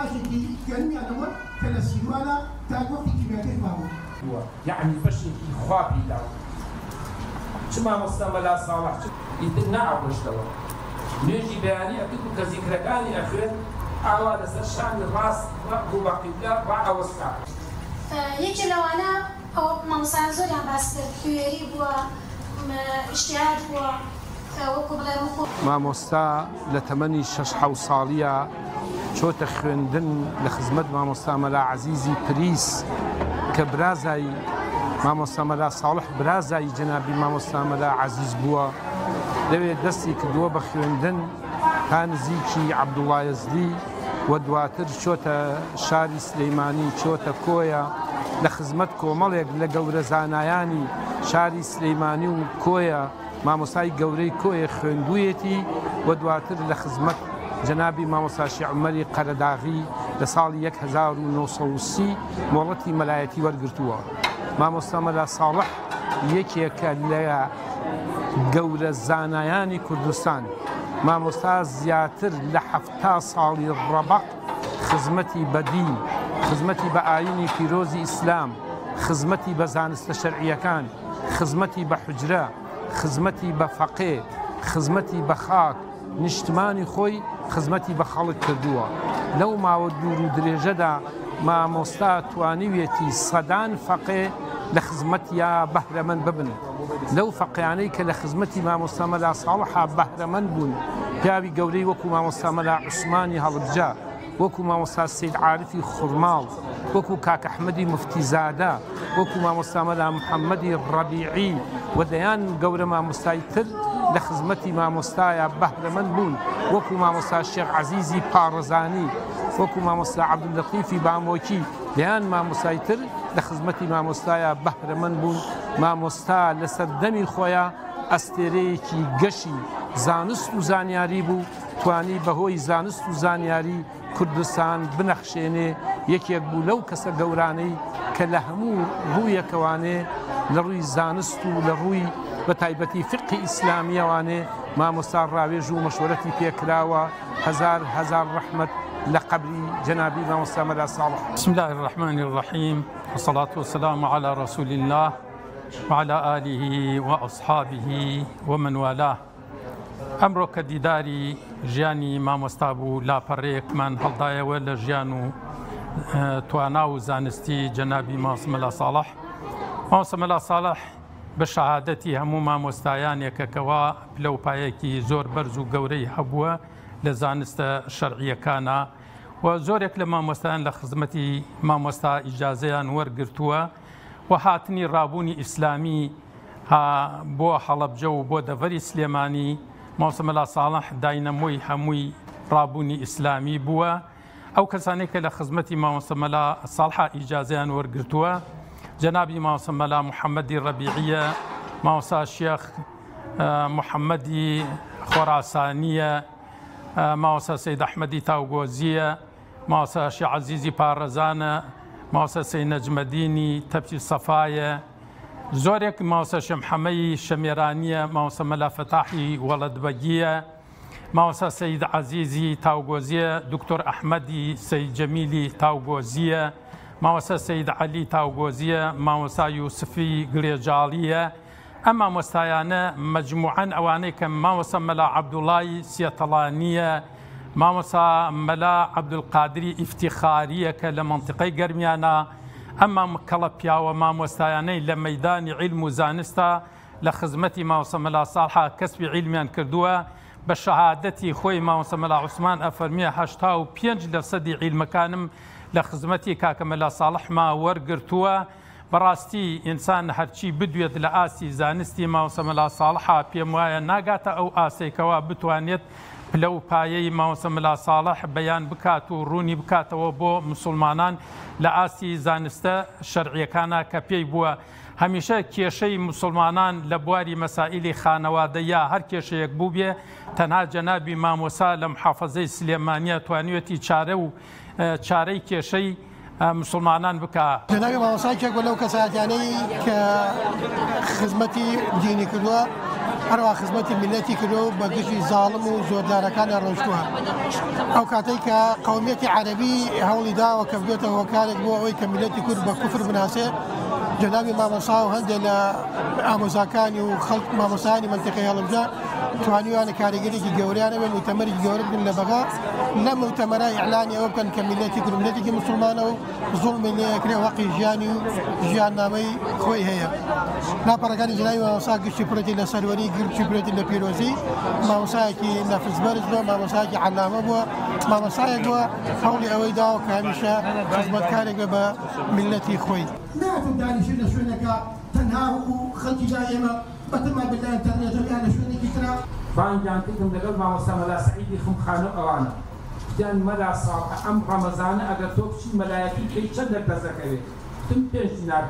پاشێکی گەرمیان ئەوە کە لە سیروانە تا وەختی کیمیاکەی مابوو یعنی بەشێکی خوا پیدا چ مامۆستا مەلا ساڵح ئیتر نەعەوڵشتەوە نوێژی بەیانی ئەکرد و کە زیکرەکانی ئەخوێن ئاوا لەسەر شانی ڕاست ڕوو بە قیبلە ڕائەوەستا. یەکێ لەوانە ئەو مامۆستایان زۆریان باس کرد کوێری بووە ئیشتیهاد بووە وەکو بڵێ مامۆستا لە تەمەنی 6 ساڵیە چۆتە خوێندن لە خزمەت مامۆستا مەلا عەزیزی پریس کە برازای مامۆستا مەلا ساڵح برازایی جەنابی مامۆستا مەلا عەزیز بووە لەوێ دەستی کردووە بە خوێندن تا نزیکی عەبدوڵڵا یەزدی و دواتر چۆتە شاری سلەیمانی چۆتە کۆیە لە خزمەت کۆمەڵێک لە گەورە زانایانی شاری سلەیمانی و کۆیە مامۆستای گەورەی کۆیە خوێندوویەتی و دواتر لە خزمەت جەنابی مامۆستا شێخ عومەری قەرەداغی لە ساڵی 1930 مۆڵەتی مەلایەتی وەرگرتووە. مامۆستا مەلا ساڵح یەکێکە لە گەورە زانایانی کوردستان مامۆستا زیاتر لە 70 ساڵی ڕەبەق خزمەتی بە دین، خزمەتی بە ئایینی پیرۆزی ئیسلام، خزمەتی بە زانستە شەرعیەکان، خزمەتی بە حوجرە، خزمەتی بە فەقێ، خزمەتی بە خاک نیشتمانی خۆی خزمەتی بە خەڵک کردووە. لەو ماوە دوور و درێژەدا مامۆستا توانیوێتی سەدان فەقێ لە خزمەتیا بەهرەمەند ببن. لەو فەقیانەی کە لە خزمەتی مامۆستا مەلا ساڵحا بەهرەمەند بوون پیاوی گەورەی وەکو مامۆستا مەلا عوسمانی هەڵبجە، وەکو مامۆستا سید عارفی خوڕماڵ، وەکو کاک ئەحمەدی موفتیزادە، وەکو مامۆستا مەلا محەممەدی ڕەبیعی و دەیان گەورە مامۆستای تر لە خزمەتی مامۆستایە بەهرەمەند بوون وەکو مامۆستا شێخ عەزیزی پارەزانی، وەکو مامۆستا عەبدولەتیفی بامۆکی دەیان مامۆستای تر لە خزمەتی مامۆستایە بەهرەمەند بوون. مامۆستا لەسەر دەمی خۆیە ئەستێرەیەکی گەشی زانست و زانیاری بوو توانی بەهۆی زانست و زانیاری کوردستان بنەخشێنێ یەکێک بوو لەو کەسە گەورانەی کە لە هەموو ڕوویەکەوانێ لە ڕووی زانست و لە ڕووی بە تایبەتی فقی ئیسلامیەوانێ مامۆستا ڕاوێژ و مەشوەرەتی پێکراوە. هەزار ڕەحمەت لە قەبری جەنابی مامۆستا مەلا ساڵح. بسم الله الرحمن الرحيم والصلاة والسلام على رسول الله وعلى آله وأصحابه ومن والاه. ئەمڕۆ کە دیداری ژیانی مامۆستا بوو لاپەڕەیەکمان هەڵدایەوە لە ژیان و توانا و زانستی جەنابی مامۆستا مەلا ساڵح. مامۆستا مەلا ساڵح بە شەهادەتی هەموو مامۆستایانێکەکەوە پلەپایەکی زۆر بەرز و گەورەی هەبووە لە زانستە شەرعیەکانە و زۆرێک لە مامۆستایان لە خزمەتی مامۆستا ئیجازەیان وەرگرتووە و هاتنی ڕابوونی ئیسلامی بۆ هەڵەبجە و بۆ دەڤەری سلێمانی مامۆستا مەلا ساڵح داینەمۆی هەمووی ڕابوونی ئیسلامی بووە. ئەو کەسانێک کە لە خزمەتی مامۆستا مەلا ساڵحا ئیجازەیان وەرگرتووە جەنابی مامۆستا مەلا محەممەدی ڕەبیعیە، مامۆستا شێخ محەممەدی خۆراسانیە، مامۆستا سەید ئەحمەدی تاوگۆزیە، مامۆستا شێخ عەزیزی پارەزانە، مامۆستا سەید نەجمەدینی تەپسی سەفایە، زۆرێک مامۆستا شێخ محەممەدی شەمێرانیە، مامۆستا مەلا فەتاحی وەڵەدبەگیە، مامۆستا سەید عەزیزی تاوگۆزیە، دکتۆر ئەحمەدی سەید جەمیلی تاوگۆزیە، مامۆستا سەید عەلی تاوگۆزیە، مامۆستا یوسفی گلێجاڵیە. ئەم مامۆستایانە مەجموعەن ئەوانەی کە مامۆستا مەلا عەبدوڵڵای سێتەڵانیە، مامۆستا مەلا عەبدولقادری ئیفتیخاریە کە لە مەنتیقەی گەرمیانە. ئەمە کەڵە پیاوە مامۆستایانەی لە مەیدانی عیلم و زانستە لە خزمەتی مامۆستا مەلا ساڵحا کەسبی عیلمیان کردووە. بە شەهادەتی خۆی مامۆستا مەلا عوسمان ئەفەرمیە 85% عیلمەکانم لە خزمەتی کاکە مەلا ساڵحما وەرگرتووە. بەڕاستی ئینسان هەرچی بدوێت لە ئاستی زانستی مامۆستا مەلا ساڵحا پێم وایە ناگاتە ئەو ئاسێکەوە بتوانێت پلە و پایەی مامۆستا مەلا ساڵح بەیان بکات و ڕوونی بکاتەوە بۆ مسلمانان لە ئاستی زانستە شەرعیەکانە کە پێی بووە. هەمیشە کێشەی مسلمانان لە بواری مەسائیلی خانەوادەیە هەر کێشەیەک بوو بێ تەنها جەنابی مامۆستا لە محافەزەی سلێمانیە توانیوێتی چارە و چارەی کێشەی مسلمانان بکە. جەنابی مامۆستایەک بووە لەو کەساتیانەی کە خزمەتی دینی کردووە هەروە خزمەتی میلەتی کردو بە گشتی زاڵم و زۆردارەکانی ڕۆژتووە ئەو کاتێک کە قەومیەتی عەرەبی هەوڵی داوە کە بێتە هۆکارێک بۆ ئەوەی کە میلەتی کورد بە کوفر بناسێ جنابی مامۆستا و هەندێک لە ئامۆزاکانی و خەڵک مامۆستایانی منتیقەی هەڵبجە توانیوانە کاریگەرێکی گەوریانە بێن مؤتەمەرێکی گەورە بن لە بەغا لە مؤتەمەرە ئیعلانی ئەوە بکەن کە میلەتی کورد میلەتێکی مسلمانە و زوڵمی لێ ئەکرێ وەقی ژیانی و ژیاننامەی خۆی هەیە لاپەڕەکانی جنابی مامۆستا گشتی پرەتی لە سەروەری گرچی پرەتی لە پیرۆزی مامۆستایەکی نەفسبەرز بووە مامۆستایەکی عەلامە بووە مامۆستایەک بووە هەوڵی ئەوەی داوە کە هەمیشە خزمەتکارێک بێ بە میلەتی خۆی ناتون دانیشتن لە شوێنەکە تەنها وەکو خەڵکی جا ئێمە بەتەما بێت لە ئینتەرنێتەوە یان لە شوێنێکی ترا بانگیان کردم لەگەڵ مامۆستا مەلا سەعیدی خمخانە ئەوانە گوتیان مەلا ساڵح ئەم ڕەمەزانە ئەگەر تۆ بچی مەلایەتی کەی چەند دەربەزەکەوێت تم پێش دینار